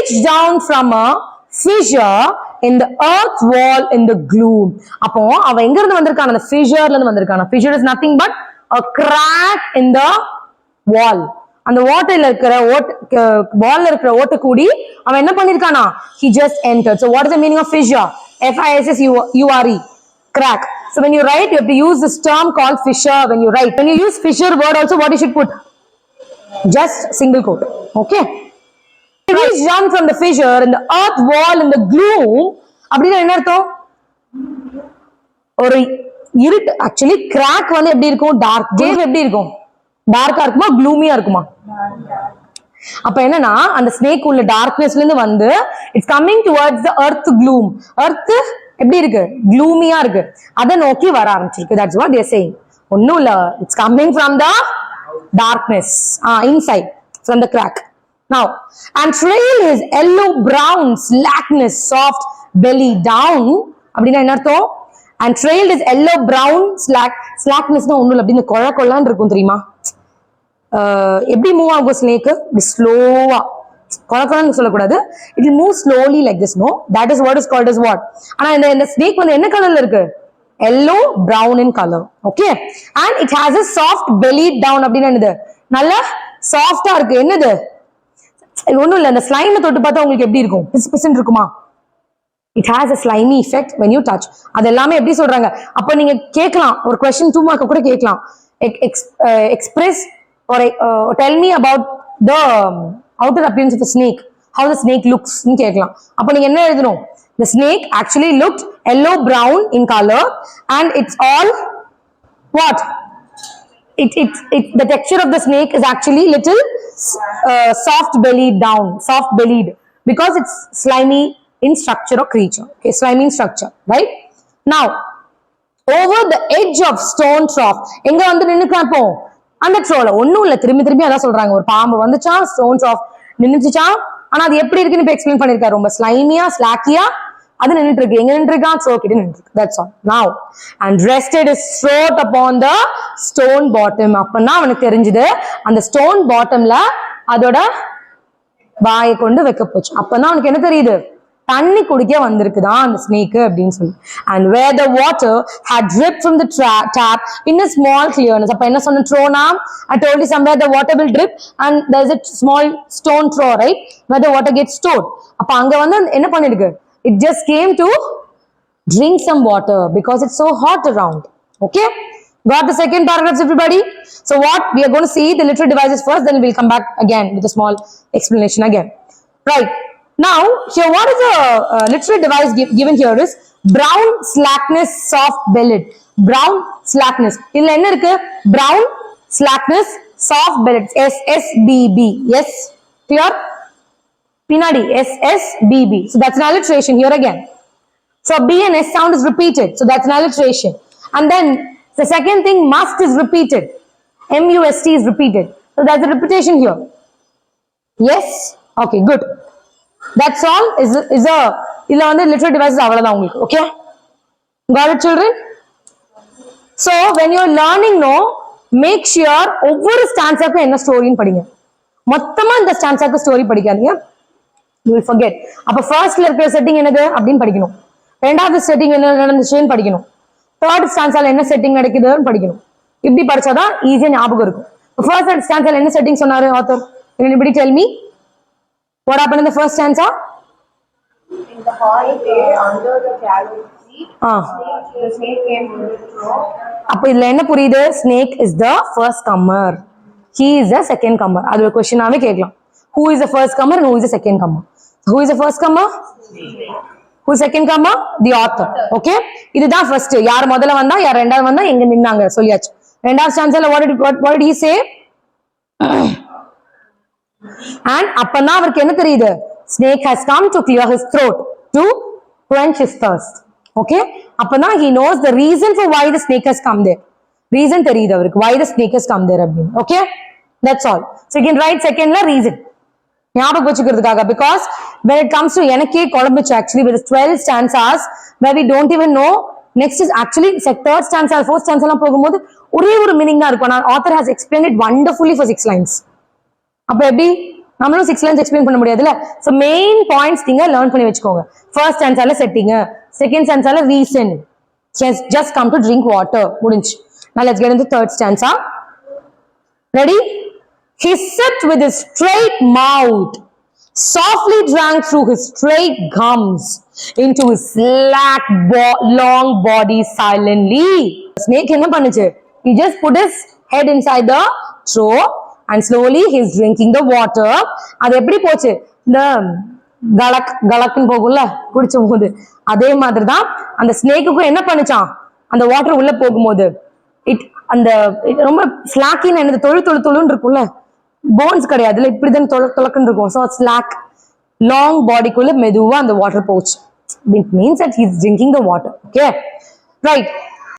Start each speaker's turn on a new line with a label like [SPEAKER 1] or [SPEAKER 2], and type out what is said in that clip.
[SPEAKER 1] reached down from a fissure in the earth wall in the gloom. அப்போ அவன் எங்க இருந்து வந்திருக்கான்? அந்த fissure-ல இருந்து வந்திருக்கான். Fissure is nothing but a crack in the wall. அந்த வாட்டர்ல இருக்கிற வால்ல இருக்கிற ஓட்ட கூடி அவன் என்ன பண்ணிருக்கானா? He just entered. So what is the meaning of fissure? F-I-S-S-U-R-E, crack. So when you write, you have to use this term called fissure when you write. When you use fissure word also, what you should put? Just single quote. Okay. He reached down from the fissure in the earth wall in the gloom. அப்படின்னா என்ன அர்த்தம்? ஒரு இருட்டு. Actually crack வந்து எப்படி இருக்கும்? Dark. Cave எப்படி இருக்கும்? டார்க்கா இருக்குமா க்ளூமியா இருக்குமா? அப்ப என்னன்னா அந்த ஸ்னேக் உள்ள டார்க்னஸ்ல இருந்து வந்து it's coming towards the earth gloom. Earth எப்படி இருக்கு? க்ளூமியா இருக்கு. அத நோக்கி வர ஆரம்பிச்சிருக்கு. That's what they are saying. ஒண்ணும் இல்ல, it's coming from the darkness, inside, from the crack. Now, and trail is yellow brown slackness soft belly down. அப்படினா என்ன அர்த்தம்? And trailed is yellow brown slackness னா ஒண்ணும் இல்ல, அப்படி இந்த கொழக்கொள்ளான்னு இருக்கும் தெரியுமா? எப்படி மூவ் ஆகும் ஸ்னேக்? ஸ்லோவா. கொழக்கொள்ளான்னு சொல்லக்கூடாது. It will move slowly like this, no? That is what is called as what? ஆனா இந்த ஸ்னேக் வந்து என்ன கலர்ல இருக்கு? yellow brown in color. Okay? And it has a soft belly down. அப்படினா என்னது? நல்ல சாஃப்ட்டா இருக்கு. என்னது? ஒண்ணும் இல்ல, அந்த ஸ்லைம் தொட்டு பார்த்தா உங்களுக்கு எப்படி இருக்கும்? பிசுபிசுன்னு இருக்குமா? It has a slimy effect when you touch. அது எல்லாமே எப்படி சொல்றாங்க? அப்ப நீங்க கேட்கலாம், ஒரு question 2 mark கூட கேட்கலாம். Express or tell me about the outer appearance of a snake. How the snake looks ன்னு கேட்கலாம். அப்ப நீங்க என்ன எழுதணும்? The snake actually looked yellow brown in color and it's all what? The texture of the snake is actually little soft bellied down, soft bellied, because it's slimy in structure or creature. Okay, slimy in structure, right? Now, over the edge of stone trough, எங்க வந்து நின்னுக்காப்போ அந்த ட்ரோல ஒண்ணும் இல்ல, திரும்பி அதான் சொல்றாங்க. ஒரு பாம்பு வந்துச்சா, ஸ்டோன் ட்ராஃப் நின்னுச்சா, ஆனா அது எப்படி இருக்குன்னு இப்ப எக்ஸ்பிளைன் பண்ணிருக்காரு. ரொம்ப ஸ்லைமியா ஸ்லாக்கியா அது நின்னுட்டு இருக்கு. எங்க நின்னுட்டு இருக்கா? த்ரோ கிட்ட நின்னுட்டு இருக்கு. That's all. Now, and rested his throat upon the stone bottom. அப்பனா அவனுக்கு தெரிஞ்சது அந்த ஸ்டோன் பாட்டம்ல அதோட வாயை கொண்டு வைக்க போச்சு. அப்பதான் அவனுக்கு என்ன தெரியுது? தண்ணி குடிக்க வந்திருக்குதான் அந்த ஸ்னேக் அப்படின்னு சொல்லி. And where the water had dripped from the tap in a small clearness. அப்ப என்ன சொன்ன? Drona, I told you somewhere the water will drip and there's a small stone throw, right, where the water gets stored. அப்ப அங்க வந்து என்ன பண்ணிருக்கு? It just came to drink some water because it's so hot around. Okay, got the second paragraphs, everybody? So what we are going to see the literary devices first, then we'll come back again with a small explanation again. Right now, here what is the literary device given here is brown slackness soft bellied. Brown slackness, illa enna irukku? Brown slackness soft bellied. SSBB. Yes, clear? Pinadi, SSBB. So that's an alliteration here again. So B and S sound is repeated. So that's an alliteration. And then the second thing, must is repeated. MUST is repeated. So that's a repetition here. Yes? Okay, good. That's all. Is a illa vandu literary devices avladha ungalku. Okay? Got it, children? So when you're learning, no, make sure ஒவ்வொரு ஸ்டான்ஸாக்கு என்ன ஸ்டோரின்னு படிங்க. மொத்தமா இந்த ஸ்டான்ஸாக்கு story படிக்காதீங்க. You will forget. அப்ப ஃபர்ஸ்ட்ல இருக்கிற setting என்னது அப்படின்னு படிக்கணும். ரெண்டாவது செட்டிங் என்ன நடந்துச்சுன்னு படிக்கணும். தேர்ட் ஸ்டான்ஸால என்ன செட்டிங் நடக்குதுன்னு படிக்கணும். இப்படி படிச்சாதான் ஈஸியா ஞாபகம் இருக்கும். ஃபர்ஸ்ட் ஸ்டான்ஸால என்ன செட்டிங் சொன்னாரு author? Anybody tell me what happened in the first stanza?
[SPEAKER 2] In the hot day under the gallows tree, the snake came to the throne.
[SPEAKER 1] அப்ப இதுல என்ன புரியுது? Snake is the first comer. He is the second comer. அது ஒரு क्वेश्चनाவே கேட்கலாம். Who is the first comer and who is the second comer? Who is the first comer? Who is second comer? The author. Okay, இதுதான் first. யார் முதல்ல வந்தா, யார் ரெண்டாவது வந்தா, எங்க நின்னாங்க சொல்லியாச்சு. ரெண்டாவது ஸ்டான்ஸால what did he say? And அப்பனா அவருக்கு என்ன தெரியுது? Snake has come to clear his throat, to quench his thirst. Okay, அப்பனா he knows the reason for why the snake has come there. Reason தெரியுது அவருக்கு, why the snake has come there அப்படின்னு. Okay, that's all. So you can write secondல reason ஞாபகம் வச்சுக்கிறதுக்காக. Because when it comes to எனக்கே குழம்புச்சு actually with 12 stanzas where we don't even know next is actually third stanza, fourth stanza எல்லாம் போகும்போது ஒரே ஒரு meaning தான் இருக்கும். author has explained it wonderfully for 6 lines. அப்ப எப்படி நம்மளும் 6 lines எக்ஸ்பிளைன் பண்ண முடியாதுல்ல. ஸோ மெயின் பாயிண்ட்ஸ் நீங்க லேர்ன் பண்ணி வச்சுக்கோங்க. ஃபர்ஸ்ட் ஸ்டான்ஸால செட்டிங், செகண்ட் ஸ்டான்ஸால reason, just come to drink water, முடிஞ்சு. Now let's get into third stanza. Ready? He sat with his straight mouth, softly drank through his straight gums into his slack long body silently. Snake என்ன பண்ணுச்சு? He just put his head inside the throat and slowly he is drinking the water. அது எப்படி போச்சு? இந்த கலக்குன்னு போகும்ல குடிச்ச போது, அதே மாதிரி தான் அந்த ஸ்னேக்குக்கும் என்ன பண்ணுச்சான்? அந்த வாட்டர் உள்ள போகும்போது அந்த ரொம்ப ஸ்லாக்கின்னு என்னது தொழுன்னு இருக்கும்ல, போன்ஸ் கிடையாதுல, இப்படிதான் தொலக்குன்னு இருக்கும். ஸோ ஸ்லாக் லாங் பாடிக்குள்ள மெதுவா அந்த வாட்டர் போச்சு. It means that he is drinking the water. Okay, right.